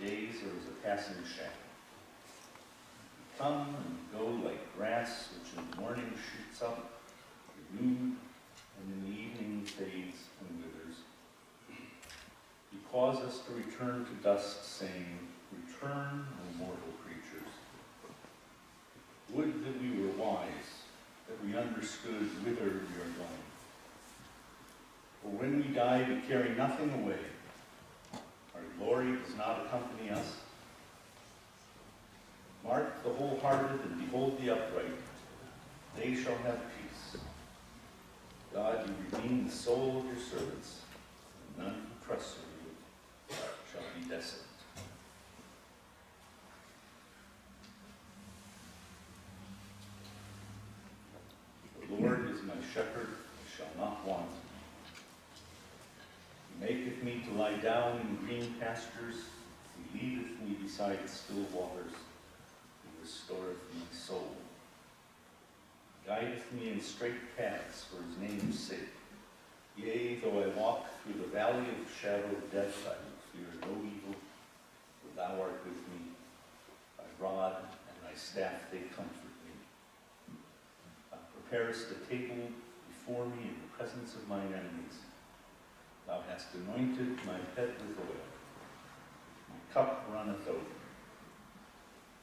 days are as a passing shadow. We come and go like grass which in the morning shoots up, renewed, and in the evening fades and withers. You cause us to return to dust, saying, "Return, O mortal creatures." Would that we were wise, that we understood whither we are going. For when we die, we carry nothing away. Our glory does not accompany us. Mark the wholehearted and behold the upright. They shall have peace. God, you redeem the soul of your servants, and none who trust in you shall be desolate. The Lord is my shepherd, I shall not want. He maketh me to lie down in green pastures. He leadeth me beside still waters. He restoreth my soul. He guideth me in straight paths for his name's sake. Yea, though I walk through the valley of the shadow of death, I will fear no evil, for thou art with me. Thy rod and thy staff, they comfort me. Thou preparest a table before me in the presence of mine enemies. Thou hast anointed my head with oil. My cup runneth over.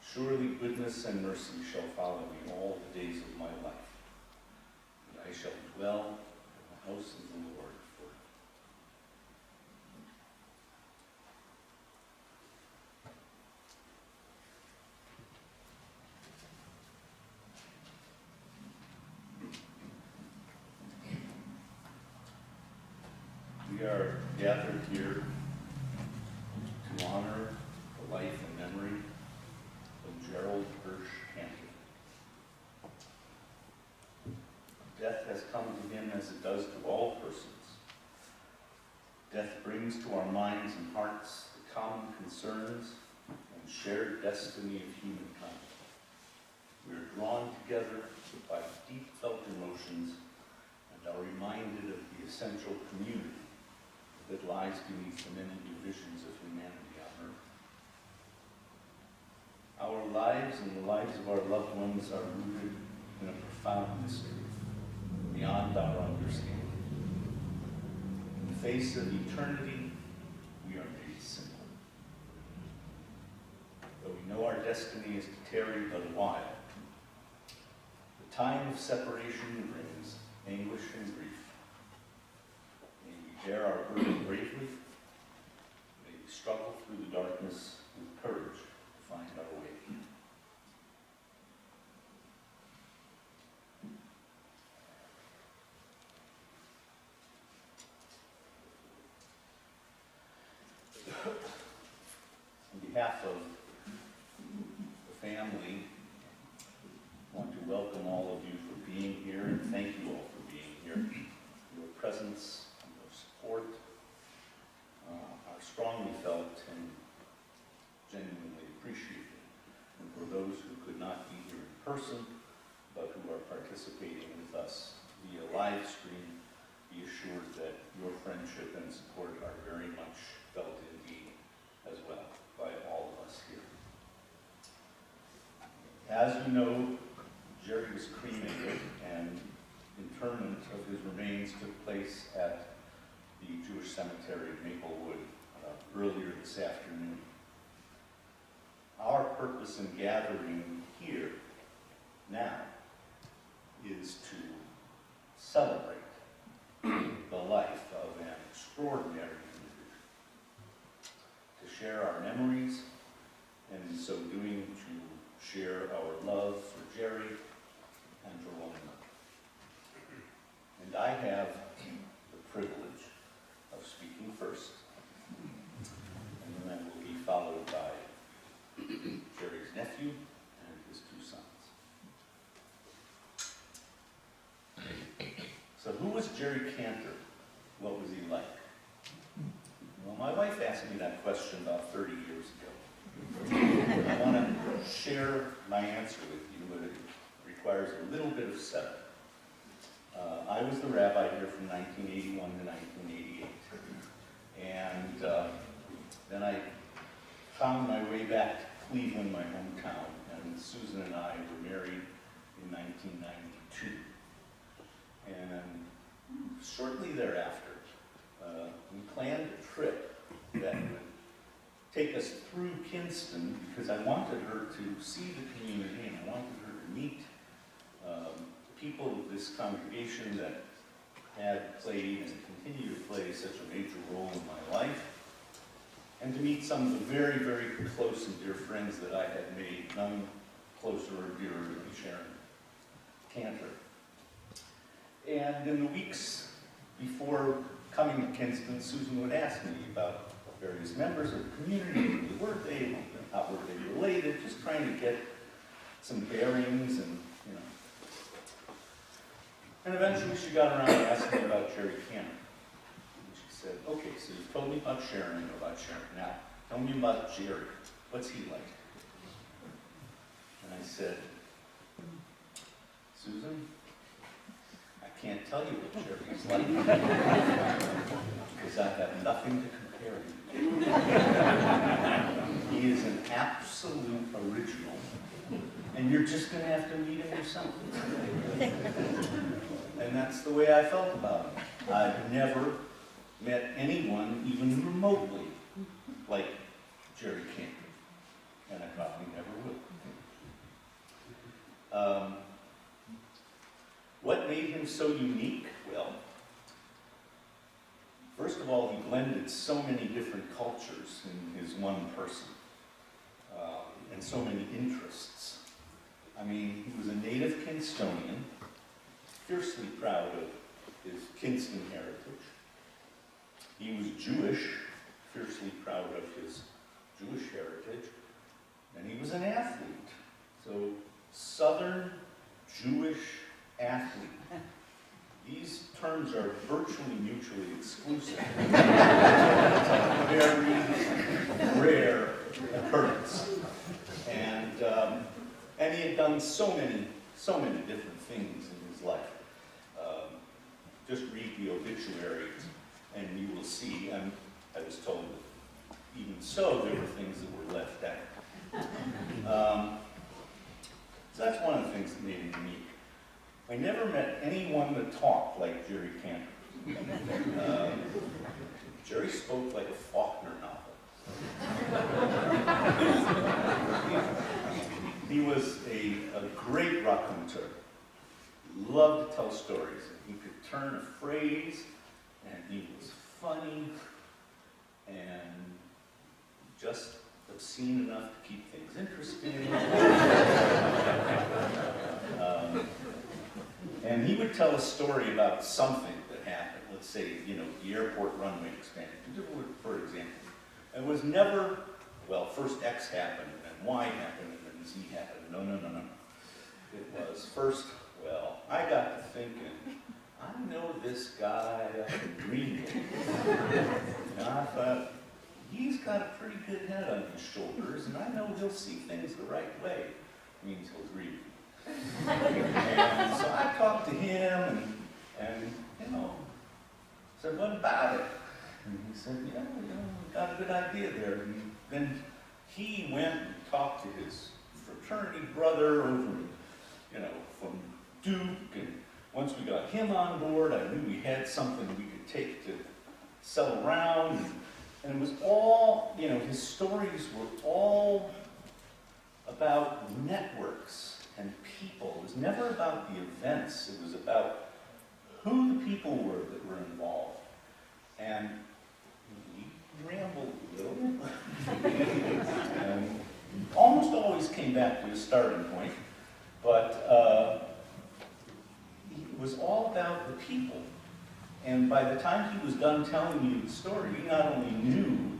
Surely goodness and mercy shall follow me all the days of my life, and I shall dwell in the house of the Lord forever. We are gathered here to honor the life and memory of Gerald Kanter. Death has come to him as it does to all persons. Death brings to our minds and hearts the common concerns and shared destiny of humankind. We are drawn together by deep felt emotions and are reminded of the essential community that lies beneath the many divisions of humanity on earth. Our lives and the lives of our loved ones are rooted in a profound mystery, beyond our understanding. In the face of eternity, we are made simple. Though we know our destiny is to tarry but a while, the time of separation brings anguish and grief. May we bear our burden bravely. May we struggle through the darkness with courage to find our way. On behalf of the family, I want to welcome all of you for being here and thank you all for being here. Your presence and your support are strongly felt and genuinely appreciated. And for those who could not be here in person, but who are participating with us via live stream, be assured that your friendship and support are very much felt indeed as well by all of us here. As you know, Jerry was cremated and interment of his remains took place at the Jewish cemetery of Maplewood earlier this afternoon. Our purpose in gathering here now is to celebrate the life of an extraordinary individual, to share our memories, and in so doing to share our love for Jerry and for one another. And I have the privilege of speaking first, and then I will be followed by Jerry's nephew and his two sons. So who was Jerry Kanter? What was he like? Well, my wife asked me that question about 30 years ago. I want to share my answer with you, but it requires a little bit of setup. I was the rabbi here from 1981 to 1988. And then I found my way back to Cleveland, my hometown, and Susan and I were married in 1992. And shortly thereafter, we planned a trip that would take us through Kinston because I wanted her to see the community and I wanted her to meet people of this congregation that had played and continue to play such a major role in my life, and to meet some of the very, very close and dear friends that I had made, none closer or dearer than Sharon Kanter. And in the weeks before coming to Kinston, Susan would ask me about various members of the community, who were they, how were they related, just trying to get some bearings and, you know. And eventually she got around to asking me about Jerry Kanter. And she said, okay, so you've told me about Sharon and about Sharon. Now, tell me about Jerry. What's he like? And I said, Susan, I can't tell you what Jerry's like because I have nothing to compare him to. He is an absolute original, and you're just going to have to meet him yourself. And that's the way I felt about him. I've never met anyone even remotely like Jerry Kanter, and I probably never will. What made him so unique? Well, first of all, he blended so many different cultures in his one person, and so many interests. I mean, he was a native Kinstonian, fiercely proud of his Kinston heritage. He was Jewish, fiercely proud of his Jewish heritage. And he was an athlete. So, Southern Jewish athlete. These terms are virtually mutually exclusive. It's a very rare occurrence. And he had done so many different things in his life. Just read the obituary and you will see, and I was told that even so, there were things that were left out. So that's one of the things that made him unique. I never met anyone that talked like Jerry Kanter. Jerry spoke like a Faulkner novel. He was a great raconteur. Loved to tell stories. He could turn a phrase, and he was funny, and just obscene enough to keep things interesting. And he would tell a story about something that happened. Let's say, you know, the airport runway expansion, for example. It was never, well, first X happened, and then Y happened, and then Z happened. No. It was first, well, I got to thinking, I know this guy up in Greenville. And I thought, he's got a pretty good head on his shoulders, and I know he'll see things the right way. Means he'll agree. And so I talked to him, and you know, said, what about it? And he said, yeah, you know, we got a good idea there. And then he went and talked to his fraternity brother over, you know, from Duke, and once we got him on board, I knew we had something we could take to sell around, and it was all, you know, his stories were all about networks and people. It was never about the events, it was about who the people were that were involved. And he rambled a little. And almost always came back to his starting point, but it was all about the people. And by the time he was done telling you the story, you not only knew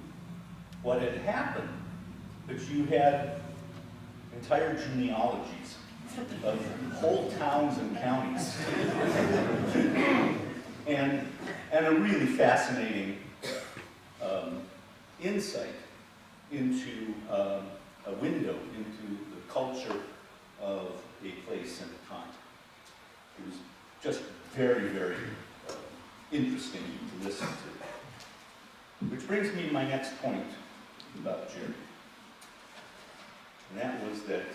what had happened, but you had entire genealogies of whole towns and counties. and a really fascinating insight into a window into the culture of a place and a time. It was just very, very interesting to listen to. Which brings me to my next point about Jerry. And that was that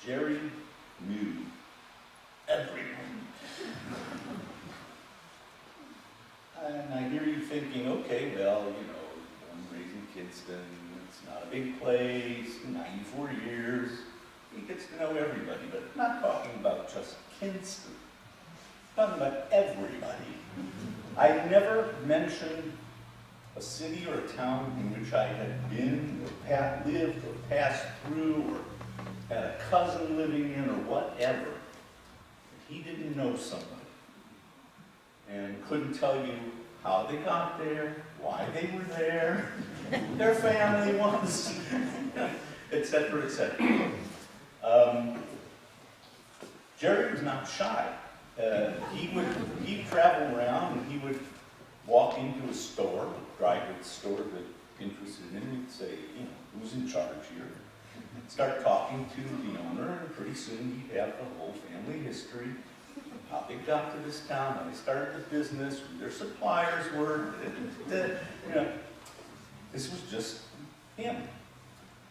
Jerry knew everyone. And I hear you thinking, okay, well, you know, I'm raising Kinston, it's not a big place, 94 years, he gets to know everybody, but I'm not talking about just Kinston. I'm talking about everybody. I never mentioned a city or a town in which I had been, or lived, or passed through, or had a cousin living in, or whatever. He didn't know somebody, and couldn't tell you how they got there, why they were there, who their family was, etc., etc. Jerry was not shy. He'd travel around and he would walk into a store, a dry goods store that interested in him. He'd say, you know, who's in charge here? Start talking to the owner, and pretty soon he'd have the whole family history, how they got to this town, how they started the business, who their suppliers were. You know, this was just him.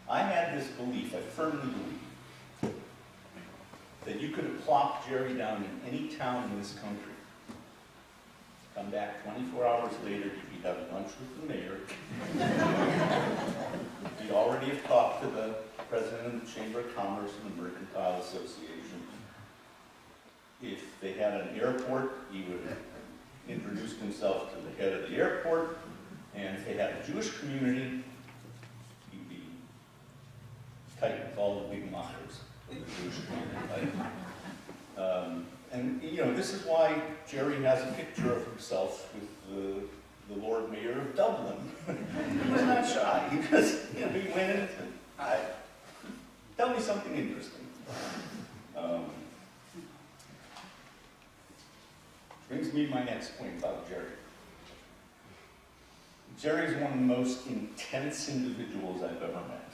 I had this belief, I firmly believe, that you could have plopped Jerry down in any town in this country. Come back 24 hours later, you'd be having lunch with the mayor. You'd already have talked to the president of the Chamber of Commerce and the Mercantile Association. If they had an airport, he would have introduced himself to the head of the airport. And if they had a Jewish community, he'd be tight with all the big machers of the Jewish community. And you know, this is why Jerry has a picture of himself with the Lord Mayor of Dublin. He was not shy. He just, you know, he went in and said, "Hi, tell me something interesting." Brings me to my next point about Jerry. Jerry's one of the most intense individuals I've ever met.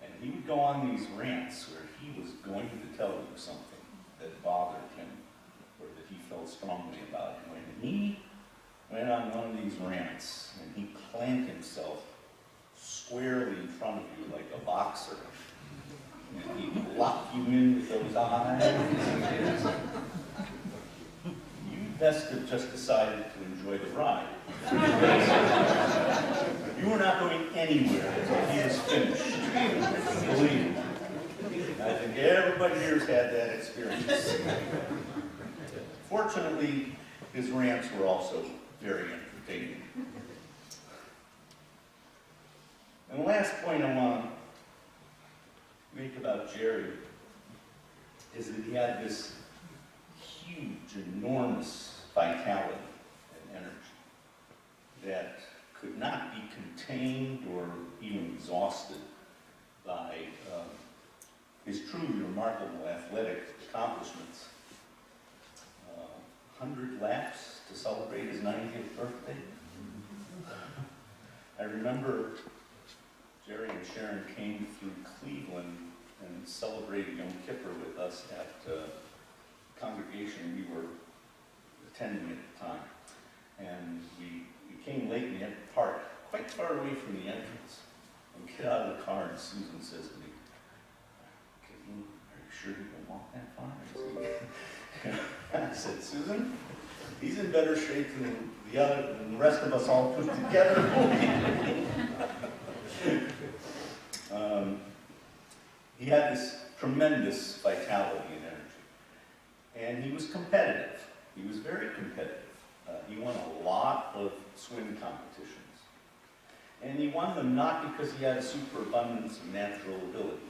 And he would go on these rants where he was going to tell you something that bothered him or that he felt strongly about. And when he went on one of these rants and he planted himself squarely in front of you like a boxer, and he'd lock you in with those eyes, you best have just decided to enjoy the ride. You were not going anywhere until he was finished. Believe me. I think everybody here has had that experience. Fortunately, his rants were also very entertaining. And the last point I want to make about Jerry is that he had this huge, enormous vitality and energy that could not be contained or even exhausted by his truly remarkable athletic accomplishments. 100 laps to celebrate his 90th birthday. I remember Jerry and Sharon came through Cleveland and celebrated Yom Kippur with us at the congregation we were attending at the time. And we came late and we had to park quite far away from the entrance. And we get out of the car and Susan says to me, "Are you sure you can walk that far?" I said, "Susan, he's in better shape than the rest of us all put together." He had this tremendous vitality and energy. And he was competitive. He was very competitive. He won a lot of swim competitions. And he won them not because he had a superabundance of natural ability.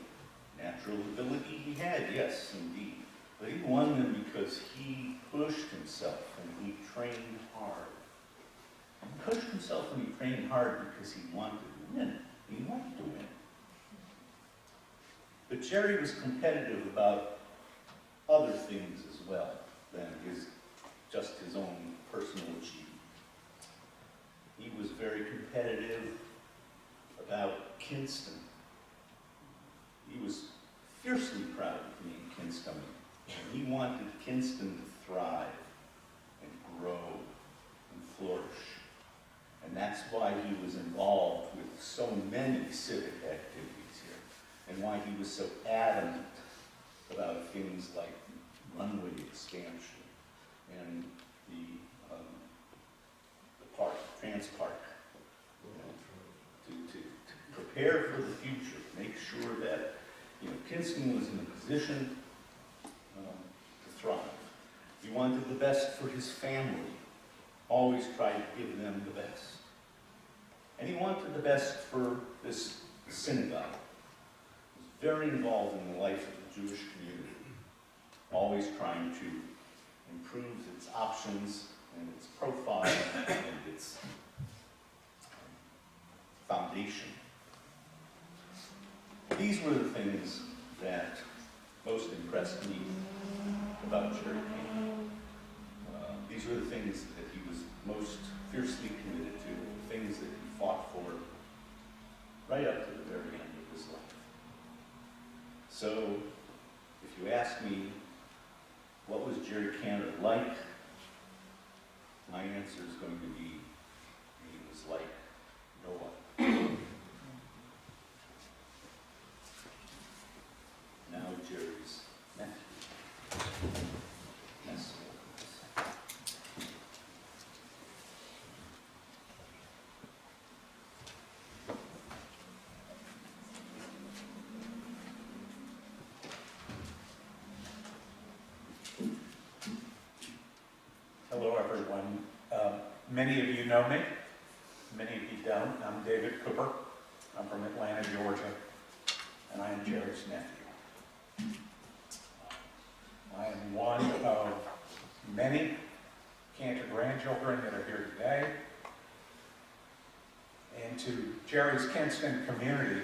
Natural ability he had, yes, indeed. But he won them because he pushed himself and he trained hard. He pushed himself and he trained hard because he wanted to win. He wanted to win. But Jerry was competitive about other things as well than just his own personal achievement. He was very competitive about Kinston. He was fiercely proud of being Kinstonian. He wanted Kinston to thrive and grow and flourish. And that's that's why he was involved with so many civic activities here, and why he was so adamant about things like runway expansion and the park, Trans Park, to prepare for the future, make sure that Kinston was in a position to thrive. He wanted the best for his family, always tried to give them the best. And he wanted the best for this synagogue. He was very involved in the life of the Jewish community, always trying to improve its options and its profile and its foundation. These were the things that most impressed me about Jerry Kanter. These were the things that he was most fiercely committed to, the things that he fought for right up to the very end of his life. So, if you ask me, what was Jerry Kanter like? My answer is going to be, he was like no one. Now Jerry's nephew. Yes. Hello, everyone. Many of you know me. Many of you don't. I'm David Cooper. I'm from Atlanta, Georgia, and I am Jerry's nephew. I am one of many Kanter grandchildren that are here today. And to Jerry's Kinston community,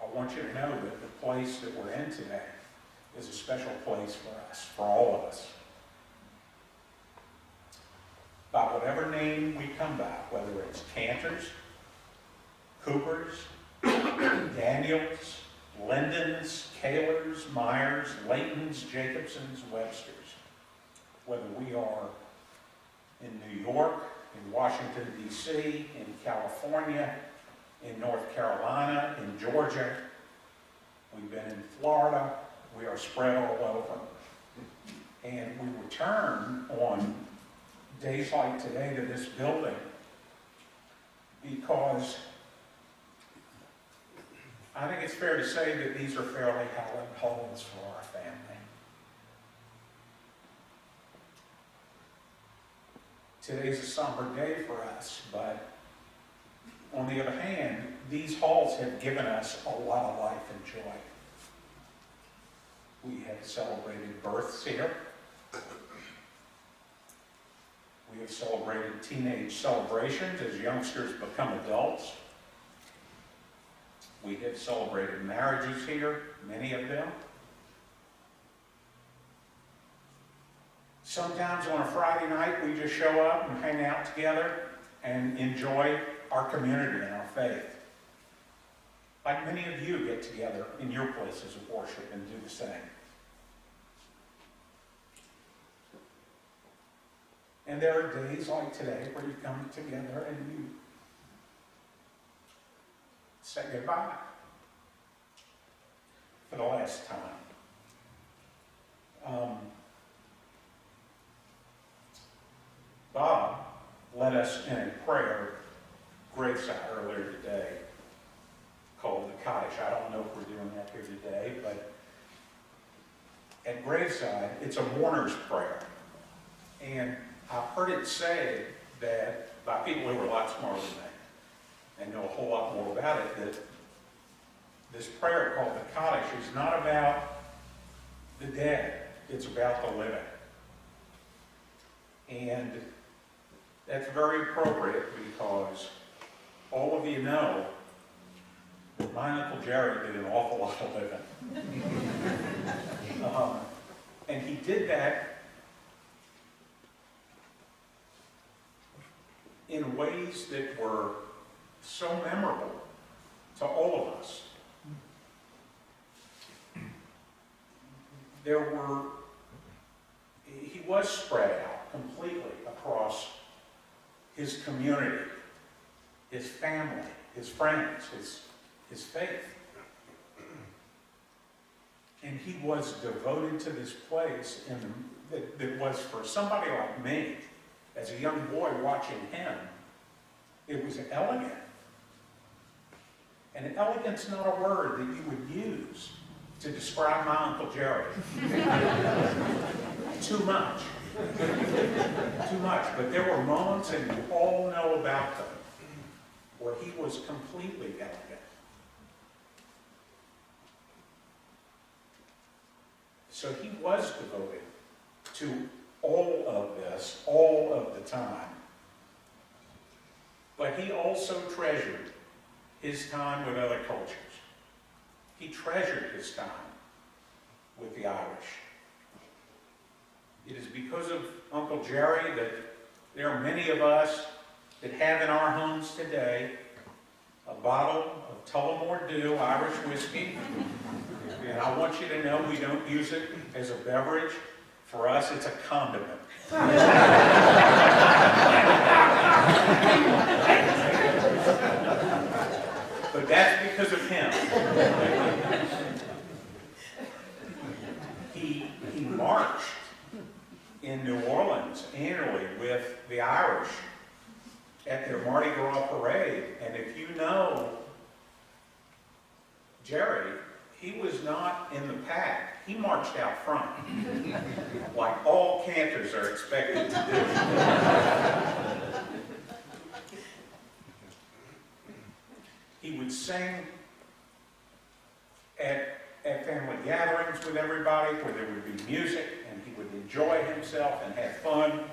I want you to know that the place that we're in today is a special place for us, for all of us. By whatever name we come by, whether it's Kanters, Coopers, Daniels, Lindens, Kahlers, Myers, Laytons, Jacobsons, Websters, whether we are in New York, in Washington, D.C., in California, in North Carolina, in Georgia, we've been in Florida, we are spread all over. And we return on days like today to this building because I think it's fair to say that these are fairly hallowed homes for our family. Today's a somber day for us, but on the other hand, these halls have given us a lot of life and joy. We have celebrated births here. We have celebrated teenage celebrations as youngsters become adults. We have celebrated marriages here, many of them. Sometimes on a Friday night, we just show up and hang out together and enjoy our community and our faith. Like many of you get together in your places of worship and do the same. And there are days like today where you come together and you say goodbye for the last time. Bob led us in a prayer graveside earlier today called the Kaddish. I don't know if we're doing that here today, but at graveside, it's a mourner's prayer. And I've heard it said that by people who are a lot smarter than me and know a whole lot more about it, that this prayer called the Kaddish is not about the dead, it's about the living. And that's very appropriate because all of you know that my Uncle Gerald did an awful lot of living. And he did that in ways that were so memorable to all of us. He was spread out completely across his community, his family, his friends, his faith. And he was devoted to this place that was, for somebody like me, as a young boy watching him, it was elegant. And elegant's not a word that you would use to describe my Uncle Gerald. Too much. Too much. But there were moments, and you all know about them, where he was completely elegant. So he was devoted to all of this, all of the time. But he also treasured his time with other cultures. He treasured his time with the Irish. It is because of Uncle Jerry that there are many of us that have in our homes today a bottle of Tullamore Dew Irish whiskey. And I want you to know we don't use it as a beverage. For us, it's a condiment. But that's because of him. He marched in New Orleans annually with the Irish at their Mardi Gras parade. And if you know Jerry, he was not in the pack. He marched out front, like all canters are expected to do. He would sing at family gatherings with everybody where there would be music, and he would enjoy himself and have fun.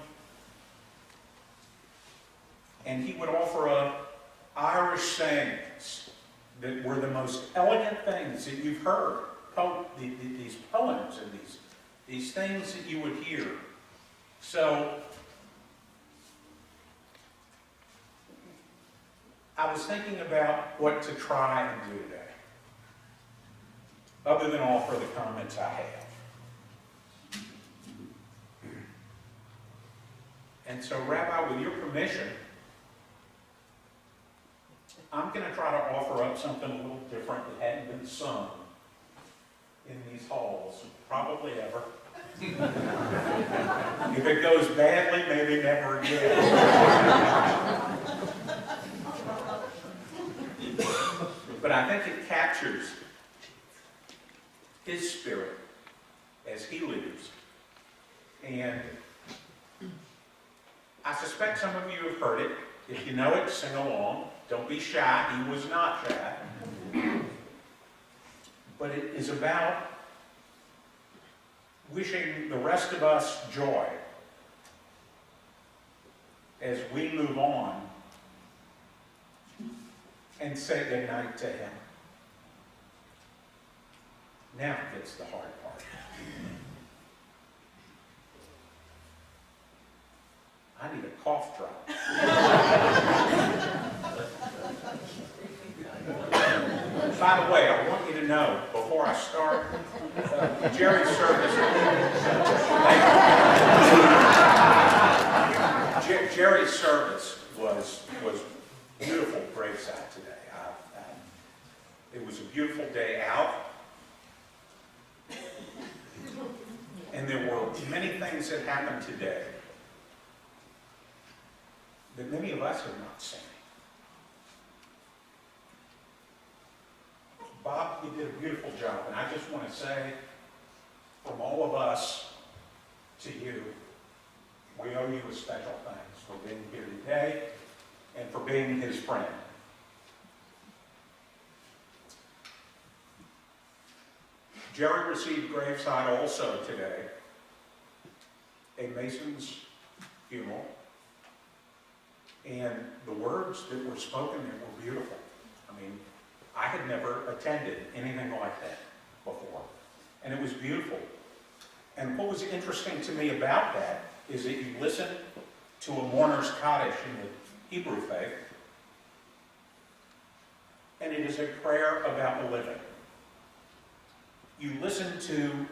And he would offer up Irish sayings that were the most elegant things that you've heard. These poems and these things that you would hear. So, I was thinking about what to try and do today, other than offer the comments I have. And so, Rabbi, with your permission, I'm going to try to offer up something a little different that hadn't been sung in these halls, probably ever. If it goes badly, maybe never again. But I think it captures his spirit as he leaves. And I suspect some of you have heard it. If you know it, sing along. Don't be shy. He was not shy. But it is about wishing the rest of us joy as we move on and say goodnight to him. Now gets the hard part. I need a cough drop. By the way, I want you to know, before I start, Jerry's service. Jerry's service was beautiful graveside today. It was a beautiful day out. And there were many things that happened today that many of us have not seen. Bob, you did a beautiful job, and I just want to say, from all of us to you, we owe you a special thanks for being here today and for being his friend. Jerry received graveside also today, a Mason's funeral, and the words that were spoken there were beautiful. I mean, I had never attended anything like that before, and it was beautiful. And what was interesting to me about that is that you listen to a mourner's Kaddish in the Hebrew faith, and it is a prayer about the living. You listen to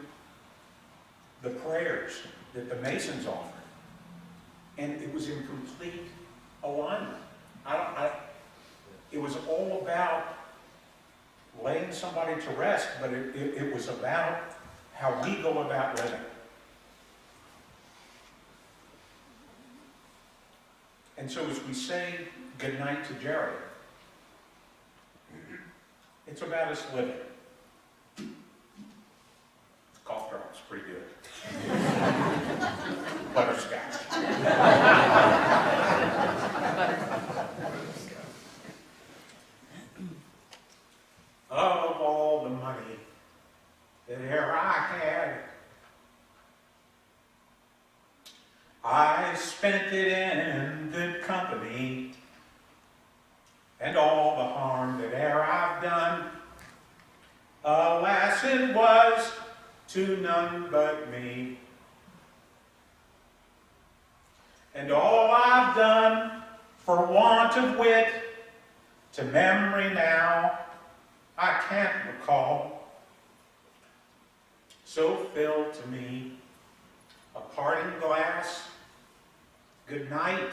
the prayers that the Masons offered, and it was in complete alignment. It was all about laying somebody to rest, but it was about how we go about living. And so as we say goodnight to Gerald, it's about us living. Cough drop's pretty good. Butterscotch. Of all the money that e'er I had, I spent it in good company, and all the harm that e'er I've done, alas, it was to none but me. And all I've done for want of wit, to memory now I can't recall. So fill to me a parting glass, good night,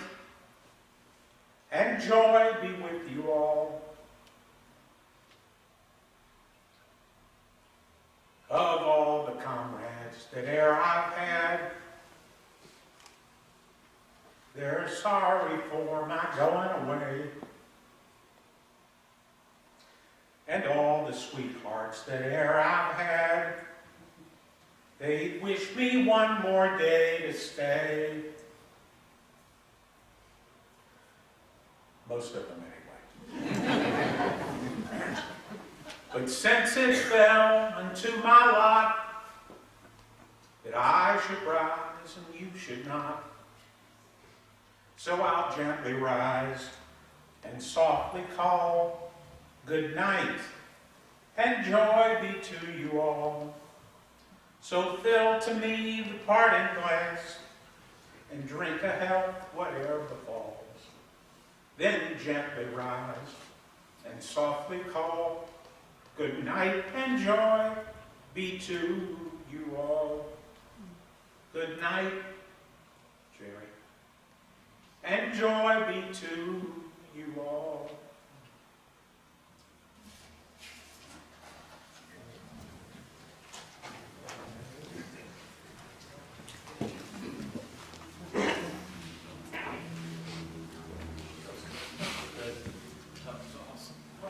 and joy be with you all. Of all the comrades that e'er I've had, they're sorry for my going away. And all the sweethearts that e'er I've had, they wish me one more day to stay. Most of them anyway. But since it fell unto my lot that I should rise and you should not, so I'll gently rise and softly call good night, and joy be to you all. So fill to me the parting glass, and drink a health whate'er befalls. Then gently rise and softly call good night, and joy be to you all. Good night, Jerry, and joy be to you all.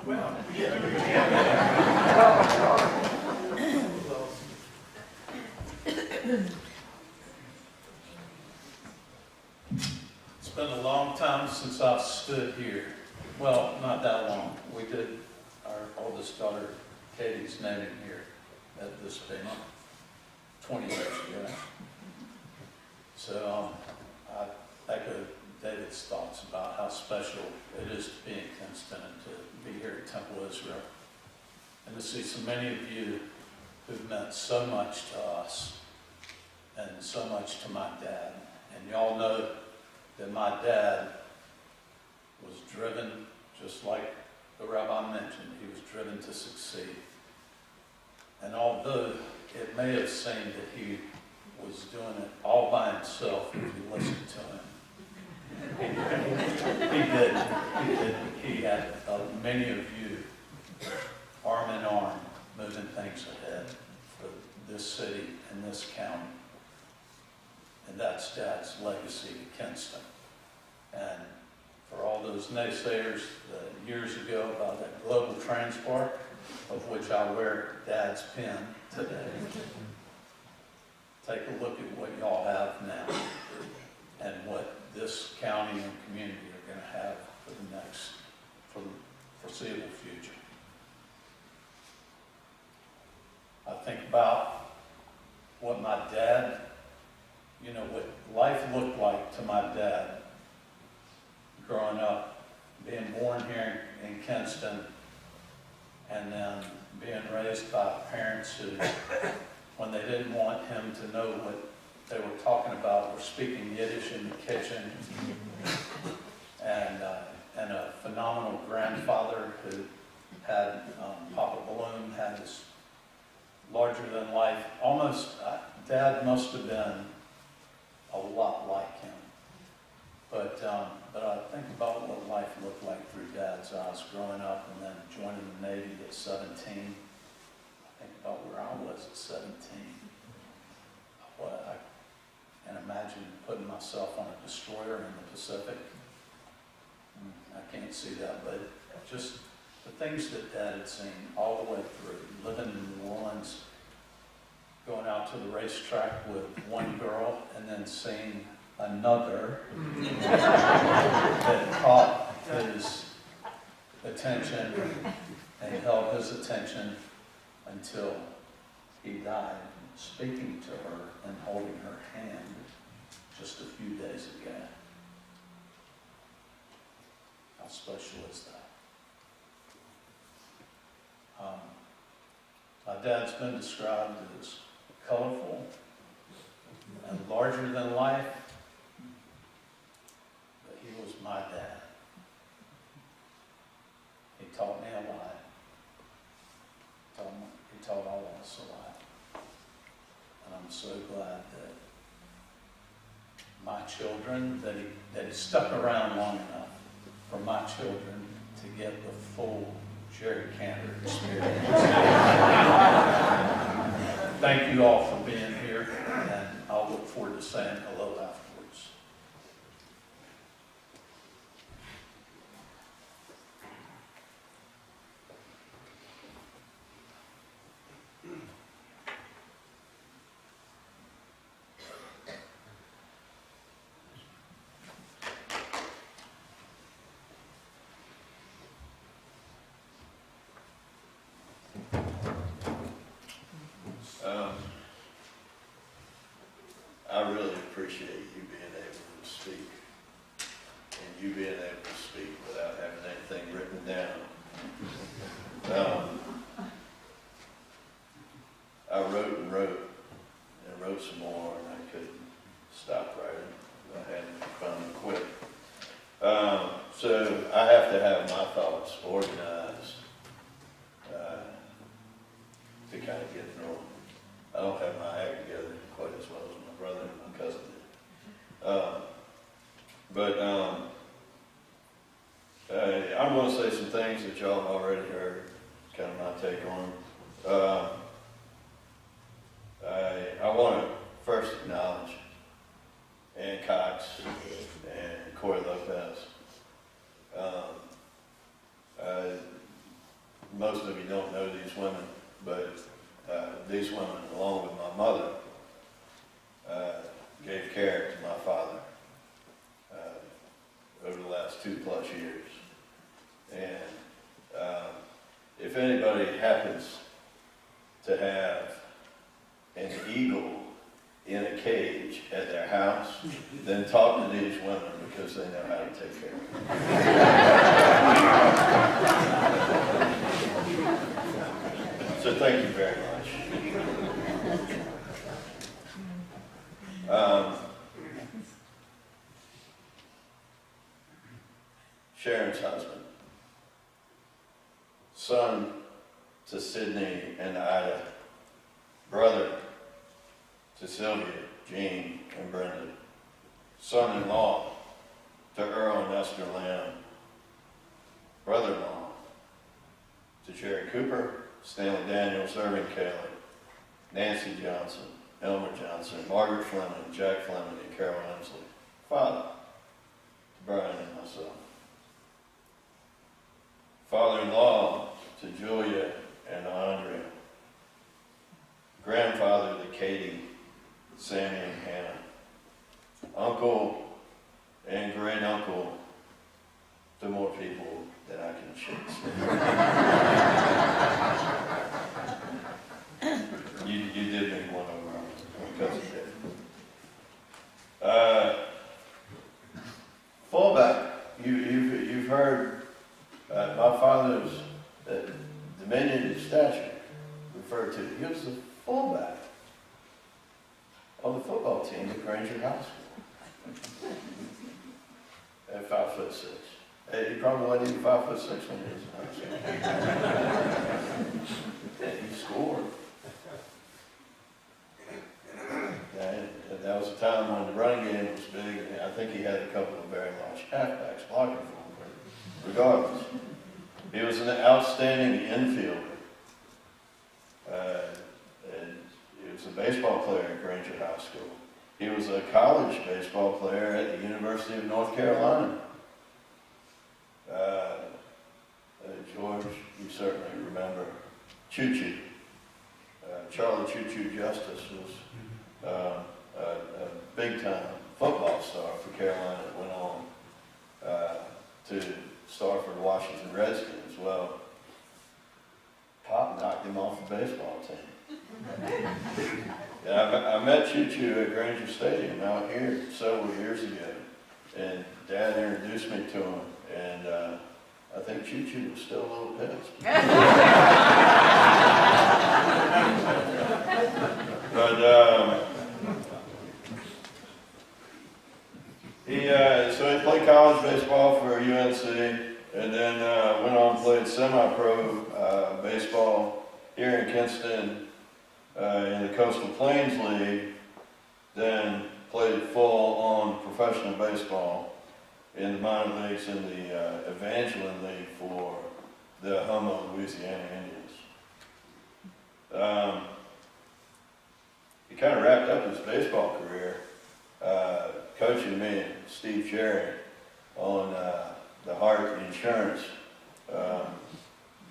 Well, it's been a long time since I've stood here. Well, not that long. We did our oldest daughter, Katie's naming here at this venue 20 years ago. So I echo David's thoughts about how special it is to be in Kinston and to be here at Temple Israel. And to see so many of you who've meant so much to us and so much to my dad. And y'all know that my dad was driven, just like the rabbi mentioned, he was driven to succeed. And although it may have seemed that he was doing it all by himself if you listened to him, he did. He had many of you arm in arm moving things ahead for this city and this county. And that's Dad's legacy to Kinston. And for all those naysayers years ago about that global transport, of which I wear Dad's pen today, take a look at what y'all have now and what this county and community are going to have for the foreseeable future. I think about what my dad, what life looked like to my dad growing up, being born here in Kinston, and then being raised by parents who, when they didn't want him to know what they were talking about, were speaking Yiddish in the kitchen, and a phenomenal grandfather who had, Papa Bloom had this larger than life, almost, Dad must have been a lot like him. But I think about what life looked like through Dad's eyes growing up and then joining the Navy at 17. I think about where I was at 17. What I can imagine putting myself on a destroyer in the Pacific. I can't see that, but just the things that Dad had seen all the way through, living in New Orleans, going out to the racetrack with one girl and then seeing another that caught his attention and held his attention until he died, speaking to her and holding her hand just a few days ago. How special is that? My dad's been described as colorful and larger than life, but he was my dad. He taught me a lot. He taught all of us a lot. And I'm so glad that my children, that he stuck around long enough for my children to get the full Jerry Kanter experience. Thank you all for being here, and I'll look forward to saying hello afterwards. I really appreciate you being able to speak, and you being able to speak without having anything written down. I wrote and wrote, and wrote some more, and I couldn't stop writing. I had to finally quit. So I have to have my thoughts organized to kind of get through them. I don't have my act together quite as well as my brother and my cousin did. I'm going to say some things that y'all have already heard. It's kind of my take on them. I want to first acknowledge Ann Cox and Corey Lopez. Most of you don't know these women, but these women, along with my mother, gave care to my father over the last 2+ years. And if anybody happens to have an eagle in a cage at their house, then talk to these women because they know how to take care of them. So thank you very much. Sharon's husband, son to Sydney and Ida, brother to Sylvia, Jean, and Brenda, son-in-law to Earl and Esther Lamb, brother-in-law to Jerry Cooper, Stanley Daniels, Irving Kaler, Nancy Johnson, Elmer Johnson, Margaret Fleming, Jack Fleming, and Carol Emsley, father to Brian and myself, father-in-law to Julia and Andrea, grandfather to Katie, Sammy, and Hannah, uncle and great uncle to more people than I can shake. You did make one over my cousin did. Fullback. You've heard my father's diminutive stature referred to. He was the fullback on the football team at Granger High School at 5'6". He probably wasn't even 5'6" when he was in high school. Yeah, he scored. That was a time when the running game was big. I think he had a couple of very large halfbacks blocking for him, but regardless. He was an outstanding infielder. And he was a baseball player at Granger High School. He was a college baseball player at the University of North Carolina. George, you certainly remember Choo Choo. Charlie Choo Choo Justice was a big-time football star for Carolina that went on to star for the Washington Redskins. Well, Pop knocked him off the baseball team. Yeah, I met Choo Choo at Granger Stadium out here several years ago, and Dad introduced me to him, and I think Choo Choo was still a little pissed. But so he played college baseball for UNC, and then went on and played semi-pro baseball here in Kinston in the Coastal Plains League, then played full-on professional baseball in the minor leagues in the Evangeline League for the Homo, Louisiana Indians. He kind of wrapped up his baseball career coaching me and Steve Cherry on the Hart Insurance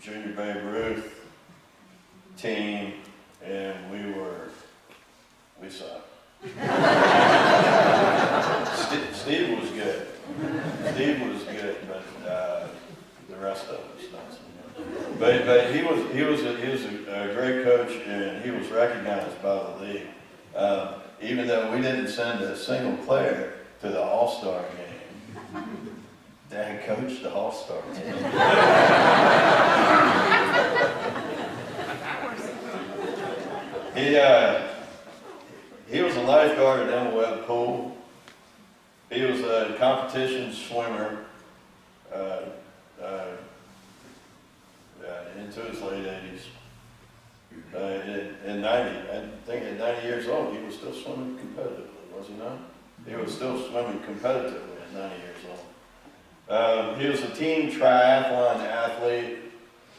Junior Babe Ruth team, and we sucked. Steve was good. Steve was good, but the rest of us not so much. But he was a great coach, and he was recognized by the league. Even though we didn't send a single player to the All-Star game, Dad coached the All-Star team. He was a lifeguard at Emma Webb Pool. He was a competition swimmer into his late 80s. In 90, I think at 90 years old, he was still swimming competitively, was he not? He was still swimming competitively at 90 years old. He was a team triathlon athlete.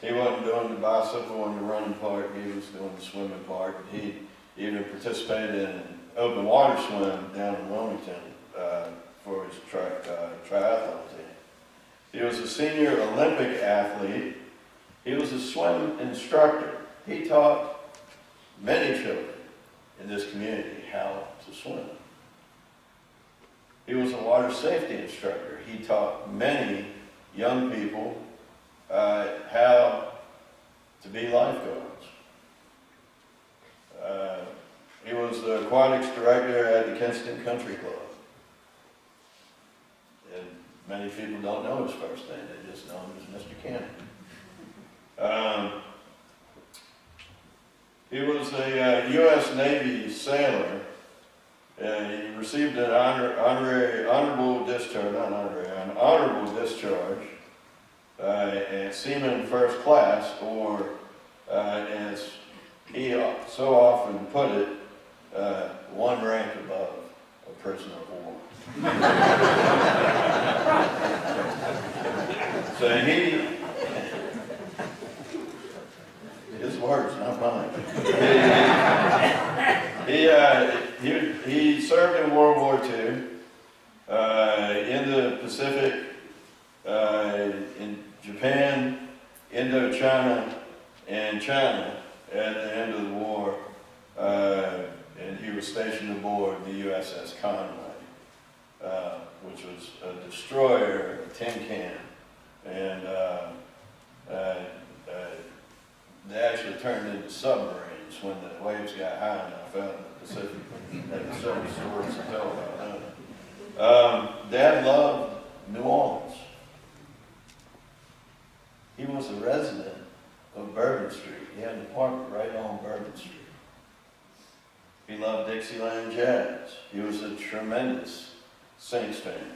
He wasn't doing the bicycle and the running part, he was doing the swimming part. He even participated in an open water swim down in Wilmington for his triathlon team. He was a senior Olympic athlete. He was a swim instructor. He taught many children in this community how to swim. He was a water safety instructor. He taught many young people how to be lifeguards. He was the aquatics director at the Kinston Country Club. And many people don't know his first name, they just know him as Mr. Kanter. He was a U.S. Navy sailor. He received an honorable discharge and seaman first class, or as he so often put it, one rank above a prisoner of war. So his words, not mine. He served in World War II, in the Pacific, in Japan, Indochina, and China at the end of the war, and he was stationed aboard the USS Conway, which was a destroyer, a tin can, and they actually turned into submarines when the waves got high enough out in the Pacific. Had certain stories to tell about that. Dad loved New Orleans. He was a resident of Bourbon Street. He had an apartment right on Bourbon Street. He loved Dixieland jazz. He was a tremendous Saints fan.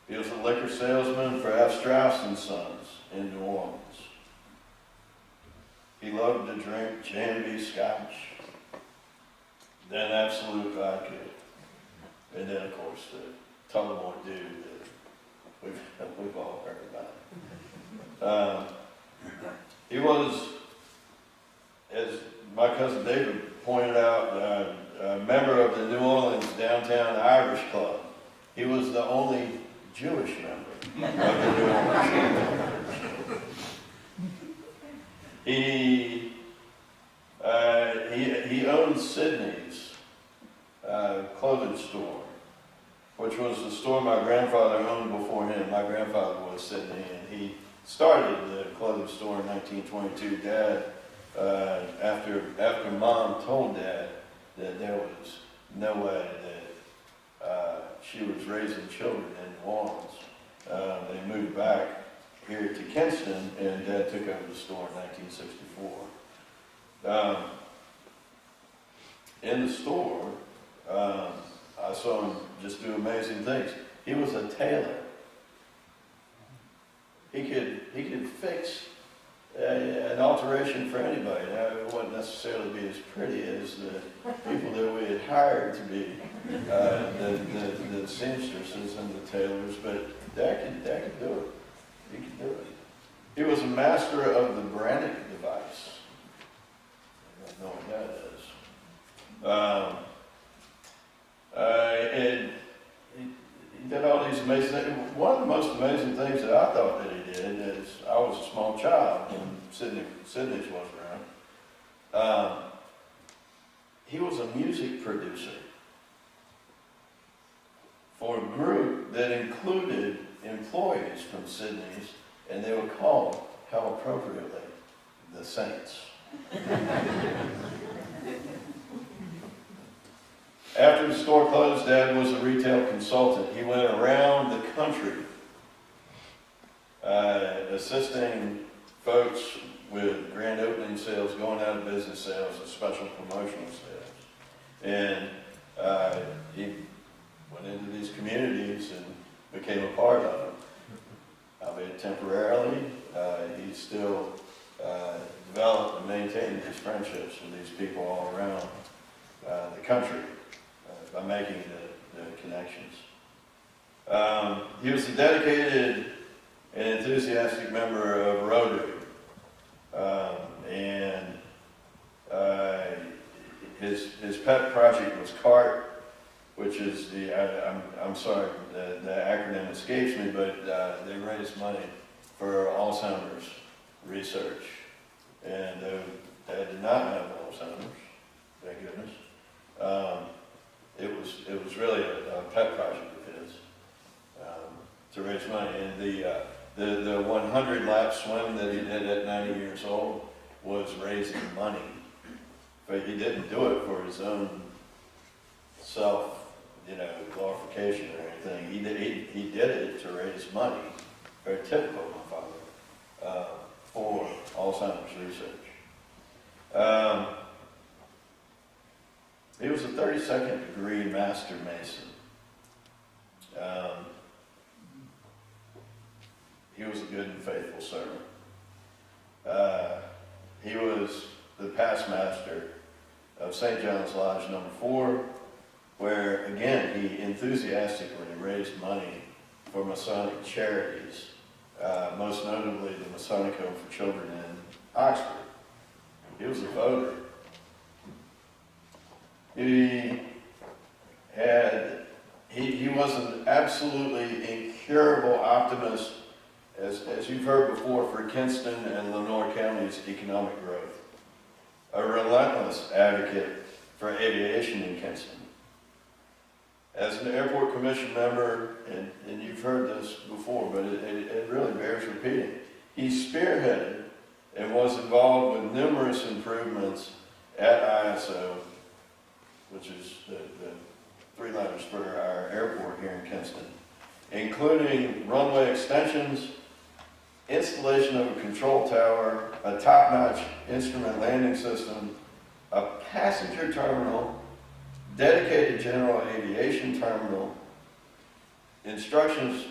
He was a liquor salesman for F. Strauss and Sons in New Orleans. He loved to drink J&B Scotch, then Absolute Vodka, And then, of course, the Tullamore dude that we've all heard about. He was, as my cousin David pointed out, a member of the New Orleans Downtown Irish Club. He was the only Jewish member of the New Orleans Downtown Irish Club. He owned Sydney's clothing store, which was the store my grandfather owned before him. My grandfather was Sydney, and he started the clothing store in 1922. Dad, after Mom told Dad that there was no way that she was raising children in New Orleans, they moved back here to Kinston, and Dad took over the store in 1964. In the store, I saw him just do amazing things. He was a tailor. He could fix an alteration for anybody. Now, it wouldn't necessarily be as pretty as the people that we had hired to be the seamstresses and the tailors, but Dad could do it. He could do it. He was a master of the Brannick device. I don't know what that is. And he did all these amazing things. One of the most amazing things that I thought that he did is, I was a small child when Sydney's was around. He was a music producer for a group that included employees from Sydney's, and they were called, how appropriately, the Saints. After the store closed, Dad was a retail consultant. He went around the country assisting folks with grand opening sales, going out of business sales, and special promotional sales. And he went into these communities and became a part of them. Albeit temporarily, he still developed and maintained his friendships with these people all around the country by making the connections. He was a dedicated and enthusiastic member of Rotary. And his pet project was CART, which is I'm sorry, the acronym escapes me, but they raised money for Alzheimer's research. And they did not have Alzheimer's, thank goodness. It was really a pet project of his to raise money. And the 100-lap swim that he did at 90 years old was raising money, but he didn't do it for his own glorification or anything. He did it to raise money, very typical of my father, for Alzheimer's research. He was a 32nd degree Master Mason. He was a good and faithful servant. He was the past master of St. John's Lodge No. 4, where, again, he enthusiastically raised money for Masonic charities, most notably the Masonic Home for Children in Oxford. He was a voter. He was an absolutely incurable optimist, as you've heard before, for Kinston and Lenoir County's economic growth. A relentless advocate for aviation in Kinston. As an airport commission member, and you've heard this before, but it really bears repeating, he spearheaded and was involved with numerous improvements at ISO, which is the three letters for our airport here in Kinston, including runway extensions, installation of a control tower, a top-notch instrument landing system, a passenger terminal, dedicated general aviation terminal, instruction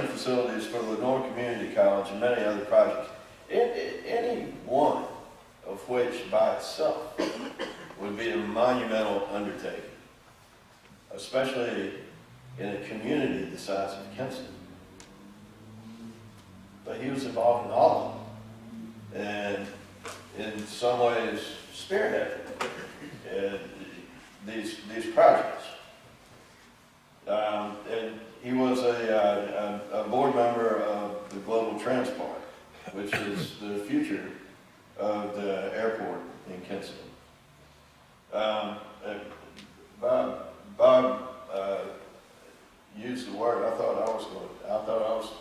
facilities for Lenoir Community College, and many other projects. Any one of which by itself would be a monumental undertaking. especially in a community the size of Kinston. But he was involved in all of them, and in some ways spearheaded these projects. And he was a board member of the Global Transport, which is the future of the airport in Kinston. Bob used the word. I thought I was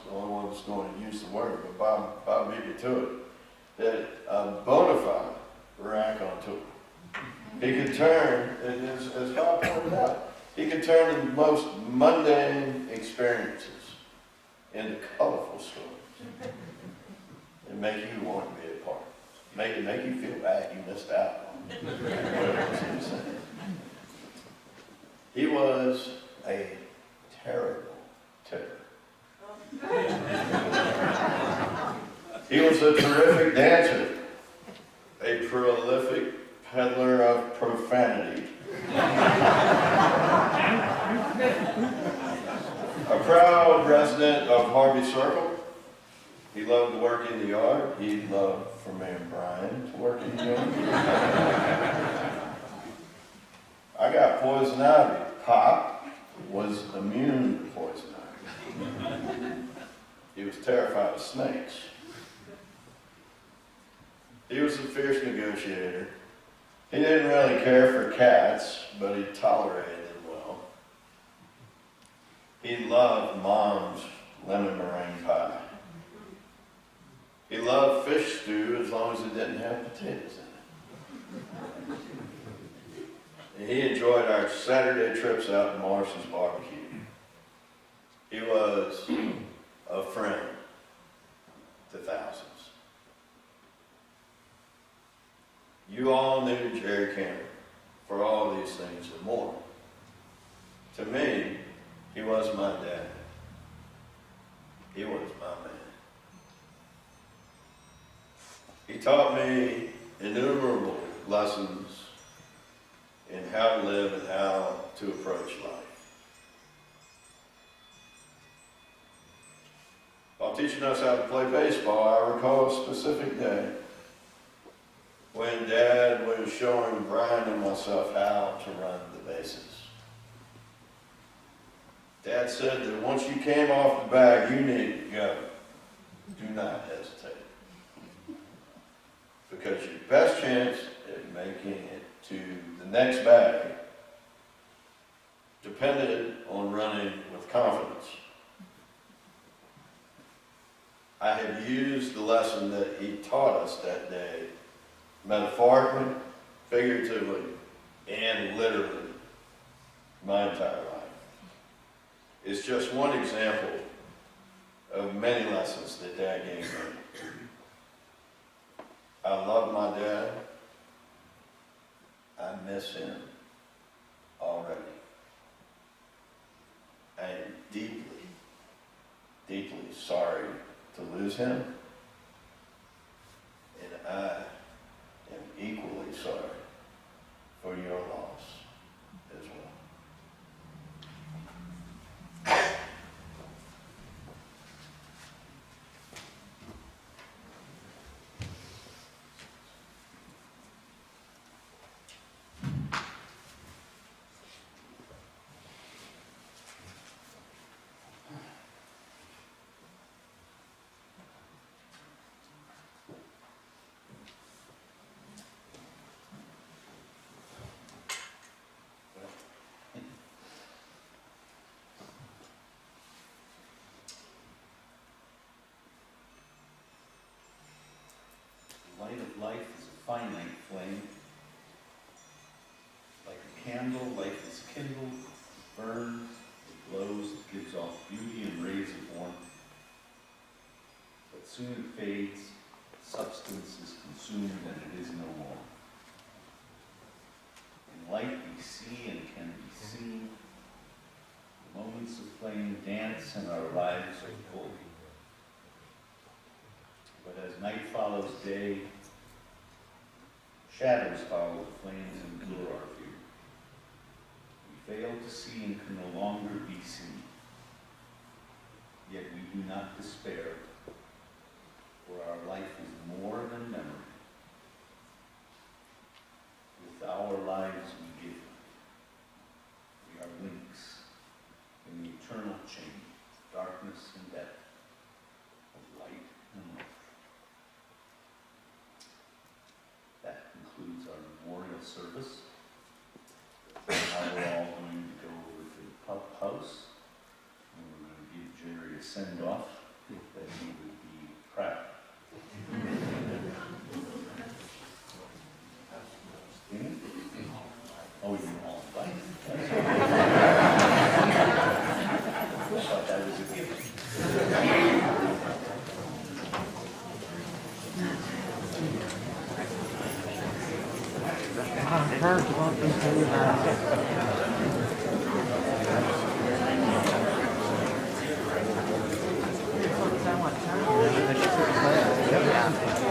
the only one who was going to use the word, but Bob beat me to it. That a bona fide raconteur. He could turn, as Bob pointed out, he could turn the most mundane experiences into colorful stories and make you want to be a part. Make you feel bad you missed out on whatever it was he was saying. He was a terrible tipper. He was a terrific dancer, a prolific peddler of profanity, a proud resident of Harvey Circle. He loved to work in the yard. He loved for Mayor Bryan to work in the yard. I got poison ivy. Pop was immune to poison ivy. He was terrified of snakes. He was a fierce negotiator. He didn't really care for cats, but he tolerated them well. He loved Mom's lemon meringue pie. He loved fish stew as long as it didn't have potatoes in it. He enjoyed our Saturday trips out to Morrison's barbecue. He was a friend to thousands. You all knew Jerry Kanter for all these things and more. To me, he was my dad. He was my man. He taught me innumerable lessons in how to live and how to approach life. While teaching us how to play baseball, I recall a specific day when Dad was showing Brian and myself how to run the bases. Dad said that once you came off the bag, you need to go. Do not hesitate. Because your best chance at making it to the next bag depended on running with confidence. I have used the lesson that he taught us that day, metaphorically, figuratively, and literally, my entire life. It's just one example of many lessons that Dad gave me. I love my dad. I miss him already. I am deeply, deeply sorry to lose him. And I am equally sorry for your loss as well. The light of life is a finite flame. Like a candle, life is kindled, burns, it glows, it gives off beauty and rays of warmth. But soon it fades, substance is consumed, and it is no more. In light we see and can be seen. The moments of flame dance and our lives are full. But as night follows day, shadows follow the flames and blur our view. We fail to see and can no longer be seen. Yet we do not despair, for our life is more than memory. With our lives we give. We are links in the eternal chain of darkness and death, of light and life. That concludes our memorial service. Now we're all going to go over to the pub house, and we're going to give Jerry a send-off that he would be proud. Oh, you all invite. I thought that was a gift. Sound like time.